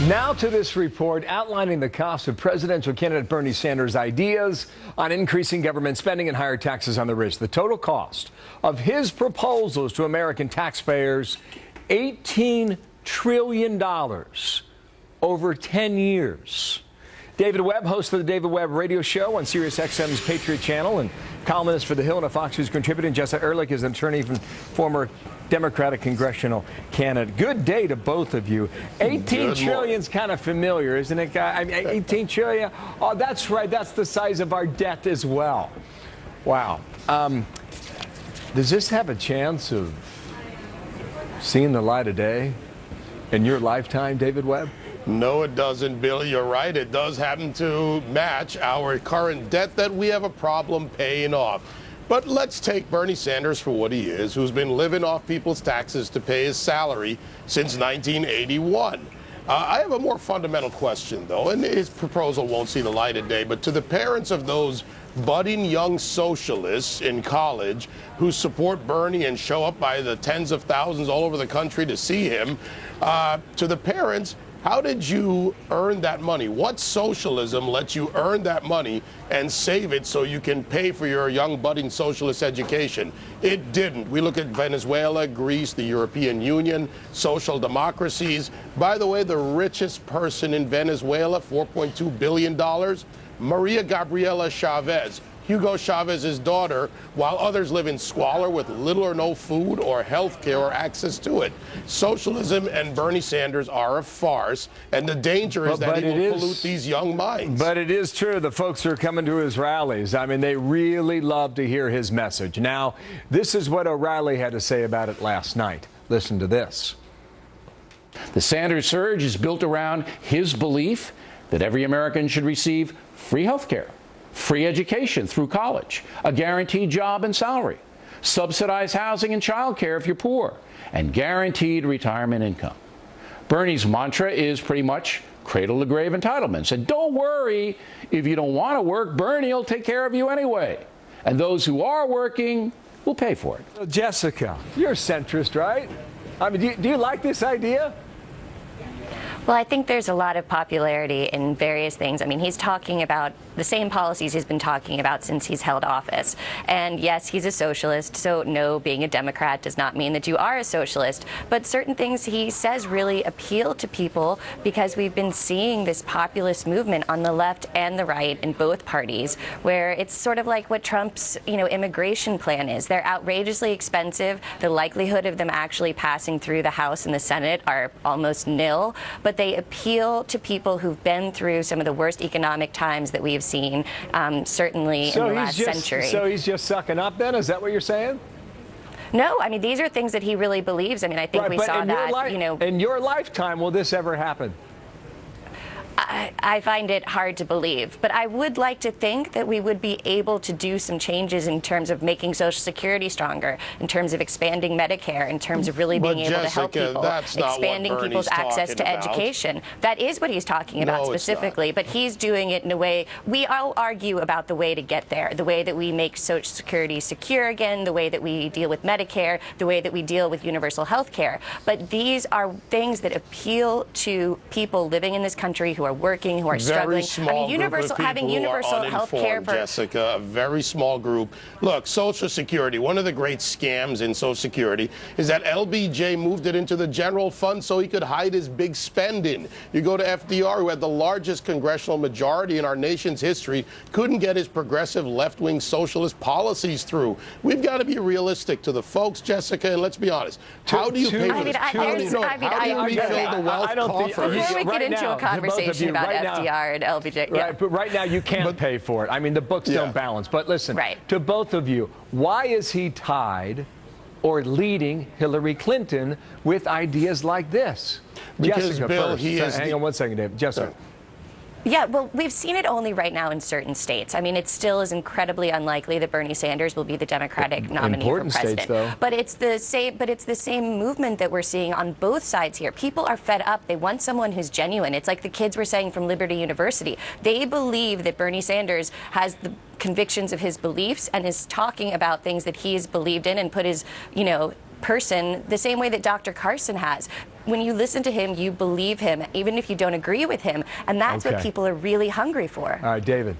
Now to this report outlining the cost of presidential candidate Bernie Sanders' ideas on increasing government spending and higher taxes on the rich. The total cost of his proposals to American taxpayers, $18 trillion over 10 years. David Webb, host of the David Webb radio show on SiriusXM's Patriot Channel and columnist for The Hill and a Fox News contributor. And Jessica Ehrlich is an attorney and former Democratic congressional candidate. Good day to both of you. 18 trillion's kind of familiar, isn't it, guy? I mean, 18 trillion. Oh, that's right. That's the size of our debt as well. Wow. Does this have a chance of seeing the light of day in your lifetime, David Webb? No, it doesn't, Bill. You're right. It does happen to match our current debt that we have a problem paying off. But let's take Bernie Sanders for what he is, who's been living off people's taxes to pay his salary since 1981. I have a more fundamental question, though, and his proposal won't see the light of day, but to the parents of those budding young socialists in college who support Bernie and show up by the tens of thousands all over the country to see him, to the parents, how did you earn that money? What socialism lets you earn that money and save it so you can pay for your young budding socialist education? It didn't. We look at Venezuela, Greece, the European Union, social democracies. By the way, the richest person in Venezuela, $4.2 billion, Maria Gabriela Chavez, Hugo Chavez's daughter, while others live in squalor with little or no food or health care or access to it. Socialism and Bernie Sanders are a farce, and the danger is that he will pollute these young minds. But it is true, the folks who are coming to his rallies, I mean, they really love to hear his message. Now, this is what O'Reilly had to say about it last night. Listen to this. The Sanders surge is built around his belief that every American should receive free health care, free education through college, a guaranteed job and salary, subsidized housing and child care if you're poor, and guaranteed retirement income. Bernie's mantra is pretty much cradle-to-grave entitlements. And don't worry, if you don't want to work, Bernie will take care of you anyway. And those who are working will pay for it. So Jessica, you're a centrist, right? I mean, do you like this idea? Well, I think there's a lot of popularity in various things. I mean, he's talking about the same policies he's been talking about since he's held office. And yes, he's a socialist, so no, being a Democrat does not mean that you are a socialist. But certain things he says really appeal to people because we've been seeing this populist movement on the left and the right in both parties, where it's sort of like what Trump's, immigration plan is. They're outrageously expensive. The likelihood of them actually passing through the House and the Senate are almost nil. But they appeal to people who've been through some of the worst economic times that we've seen, certainly in the last century. So he's just sucking up then? Is that what you're saying? No, I mean, these are things that he really believes. I mean, I think we saw that, In your lifetime, will this ever happen? I find it hard to believe, but I would like to think that we would be able to do some changes in terms of making Social Security stronger, in terms of expanding Medicare, in terms of really being able to help people, expanding people's access to education. That is what he's talking about specifically, but he's doing it in a way, we all argue about the way to get there, the way that we make Social Security secure again, the way that we deal with Medicare, the way that we deal with universal health care. But these are things that appeal to people living in this country who are working, who are struggling. I mean, having universal health care for Jessica, a very small group. Look, Social Security, one of the great scams in Social Security is that LBJ moved it into the general fund so he could hide his big spending. You go to FDR, who had the largest congressional majority in our nation's history, couldn't get his progressive left-wing socialist policies through. We've got to be realistic to the folks, Jessica, and let's be honest. How do you pay for this? How do you refill the wealth coffer? Before we get into a conversation about FDR and LBJ. Right, but right now you can't pay for it. I mean, the books don't balance. But listen, to both of you, why is he tied or leading Hillary Clinton with ideas like this? Because, Jessica, Bill, first. Hang on one second, Dave. Jessica. Yeah, well, we've seen it only right now in certain states. I mean, it still is incredibly unlikely that Bernie Sanders will be the Democratic nominee for president. States, though. But it's the same. But it's the same movement that we're seeing on both sides here. People are fed up. They want someone who's genuine. It's like the kids were saying from Liberty University. They believe that Bernie Sanders has the convictions of his beliefs and is talking about things that he has believed in and put his, person the same way that Dr. Carson has. When you listen to him, you believe him, even if you don't agree with him. And that's what people are really hungry for. All right, David.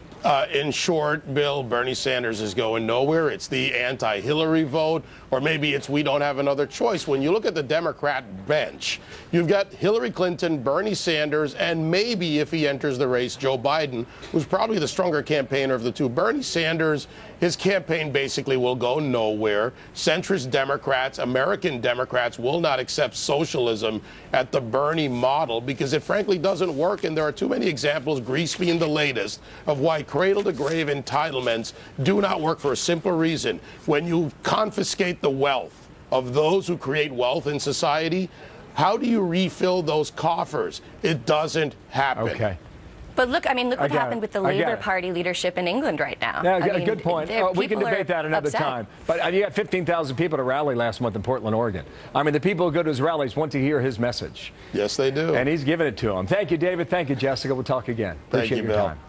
In short, Bill, Bernie Sanders is going nowhere. It's the anti-Hillary vote, or maybe it's we don't have another choice. When you look at the Democrat bench, you've got Hillary Clinton, Bernie Sanders, and maybe if he enters the race, Joe Biden, who's probably the stronger campaigner of the two. Bernie Sanders, his campaign basically will go nowhere. Centrist Democrats, American Democrats will not accept socialism at the Bernie model because it frankly doesn't work, and there are too many examples, Greece being the latest, of why cradle-to-grave entitlements do not work for a simple reason. When you confiscate the wealth of those who create wealth in society, how do you refill those coffers? It doesn't happen. Okay. But look, I mean, look what happened with the Labour Party leadership in England right now. Yeah, I mean, good point. We can debate that another time. But you had 15,000 people at a rally last month in Portland, Oregon. I mean, the people who go to his rallies want to hear his message. Yes, they do. And he's giving it to them. Thank you, David. Thank you, Jessica. We'll talk again. Appreciate your time.